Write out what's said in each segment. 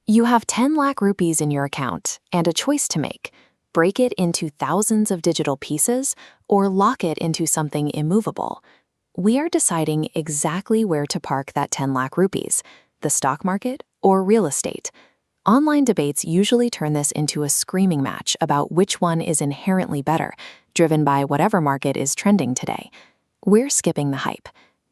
You have 10 lakh rupees in your account and a choice to make: break it into thousands of digital pieces or lock it into something immovable. We are deciding exactly where to park that 10 lakh rupees: the stock market or real estate. Online debates usually turn this into a screaming match about which one is inherently better, driven by whatever market is trending today. We're skipping the hype.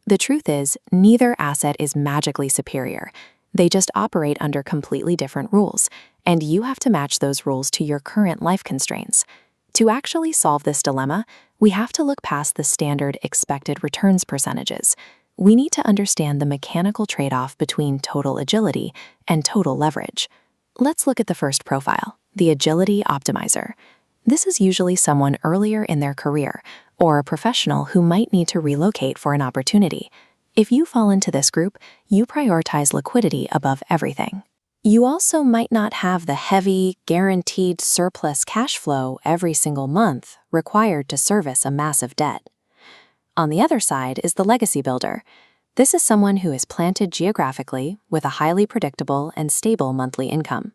The truth is, neither asset is magically superior. They just operate under completely different rules, and you have to match those rules to your current life constraints. To actually solve this dilemma, we have to look past the standard expected returns percentages. We need to understand the mechanical trade-off between total agility and total leverage. Let's look at the first profile, the Agility Optimizer. This is usually someone earlier in their career or a professional who might need to relocate for an opportunity. If you fall into this group, you prioritize liquidity above everything. You also might not have the heavy, guaranteed surplus cash flow every single month required to service a massive debt. On the other side is the Legacy Builder. This is someone who is planted geographically with a highly predictable and stable monthly income.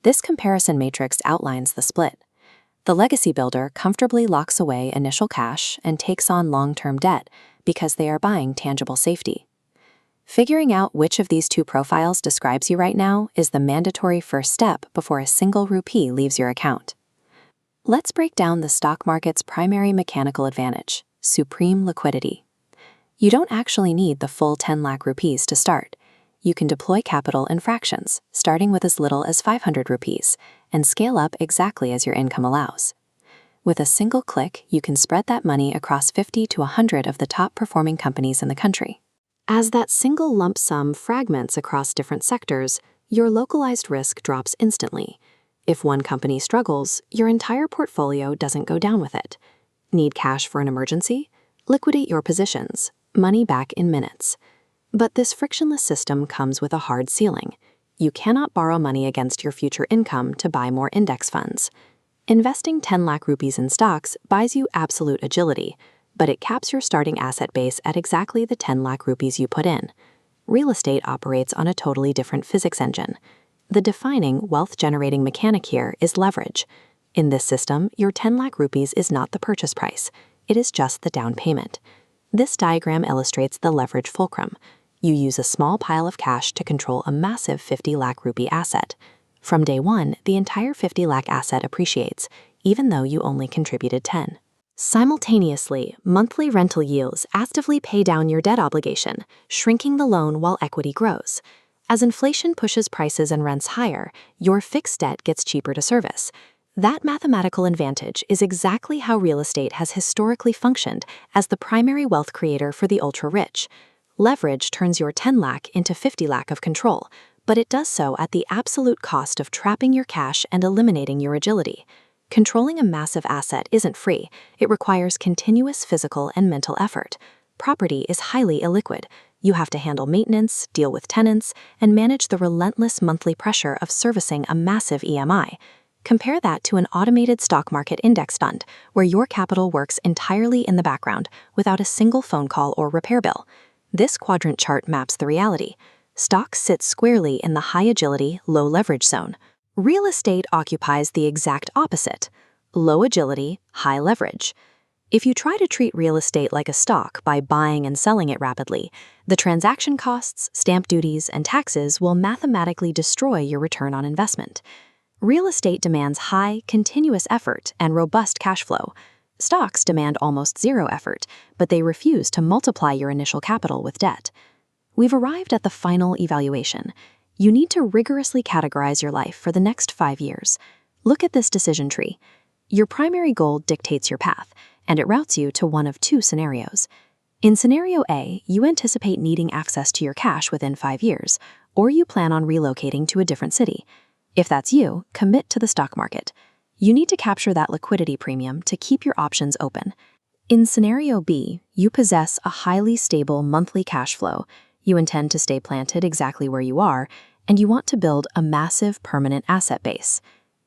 This comparison matrix outlines the split. The Legacy Builder comfortably locks away initial cash and takes on long-term debt because they are buying tangible safety. Figuring out which of these two profiles describes you right now is the mandatory first step before a single rupee leaves your account. Let's break down the stock market's primary mechanical advantage: supreme liquidity. You don't actually need the full 10 lakh rupees to start. You can deploy capital in fractions, starting with as little as 500 rupees, and scale up exactly as your income allows. With a single click, you can spread that money across 50 to 100 of the top performing companies in the country. As that single lump sum fragments across different sectors, your localized risk drops instantly. If one company struggles, your entire portfolio doesn't go down with it. Need cash for an emergency? Liquidate your positions, money back in minutes. But this frictionless system comes with a hard ceiling. You cannot borrow money against your future income to buy more index funds. Investing 10 lakh rupees in stocks buys you absolute agility, but it caps your starting asset base at exactly the 10 lakh rupees you put in. Real estate operates on a totally different physics engine. The defining wealth-generating mechanic here is leverage. In this system, your 10 lakh rupees is not the purchase price. It is just the down payment. This diagram illustrates the leverage fulcrum. You use a small pile of cash to control a massive 50 lakh rupee asset. From day one, the entire 50 lakh asset appreciates, even though you only contributed 10. Simultaneously, monthly rental yields actively pay down your debt obligation, shrinking the loan while equity grows. As inflation pushes prices and rents higher, your fixed debt gets cheaper to service. That mathematical advantage is exactly how real estate has historically functioned as the primary wealth creator for the ultra-rich. Leverage turns your 10 lakh into 50 lakh of control, but it does so at the absolute cost of trapping your cash and eliminating your agility. Controlling a massive asset isn't free. It requires continuous physical and mental effort. Property is highly illiquid. You have to handle maintenance, deal with tenants, and manage the relentless monthly pressure of servicing a massive EMI. Compare that to an automated stock market index fund, where your capital works entirely in the background without a single phone call or repair bill. This quadrant chart maps the reality. Stocks sit squarely in the high agility, low leverage zone. Real estate occupies the exact opposite: low agility, high leverage. If you try to treat real estate like a stock by buying and selling it rapidly, the transaction costs, stamp duties, and taxes will mathematically destroy your return on investment. Real estate demands high, continuous effort and robust cash flow. Stocks demand almost zero effort, but they refuse to multiply your initial capital with debt. We've arrived at the final evaluation. You need to rigorously categorize your life for the next 5 years. Look at this decision tree. Your primary goal dictates your path, and it routes you to one of two scenarios. In scenario A, you anticipate needing access to your cash within 5 years, or you plan on relocating to a different city. If that's you, commit to the stock market. You need to capture that liquidity premium to keep your options open. In scenario B, you possess a highly stable monthly cash flow. You intend to stay planted exactly where you are, and you want to build a massive permanent asset base.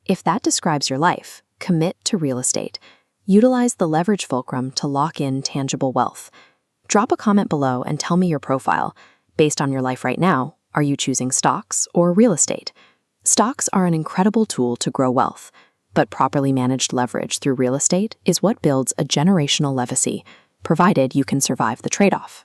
If that describes your life, commit to real estate. Utilize the leverage fulcrum to lock in tangible wealth. Drop a comment below and tell me your profile. Based on your life right now, Are you choosing stocks or real estate? Stocks are an incredible tool to grow wealth, but properly managed leverage through real estate is what builds a generational legacy, provided you can survive the trade-off.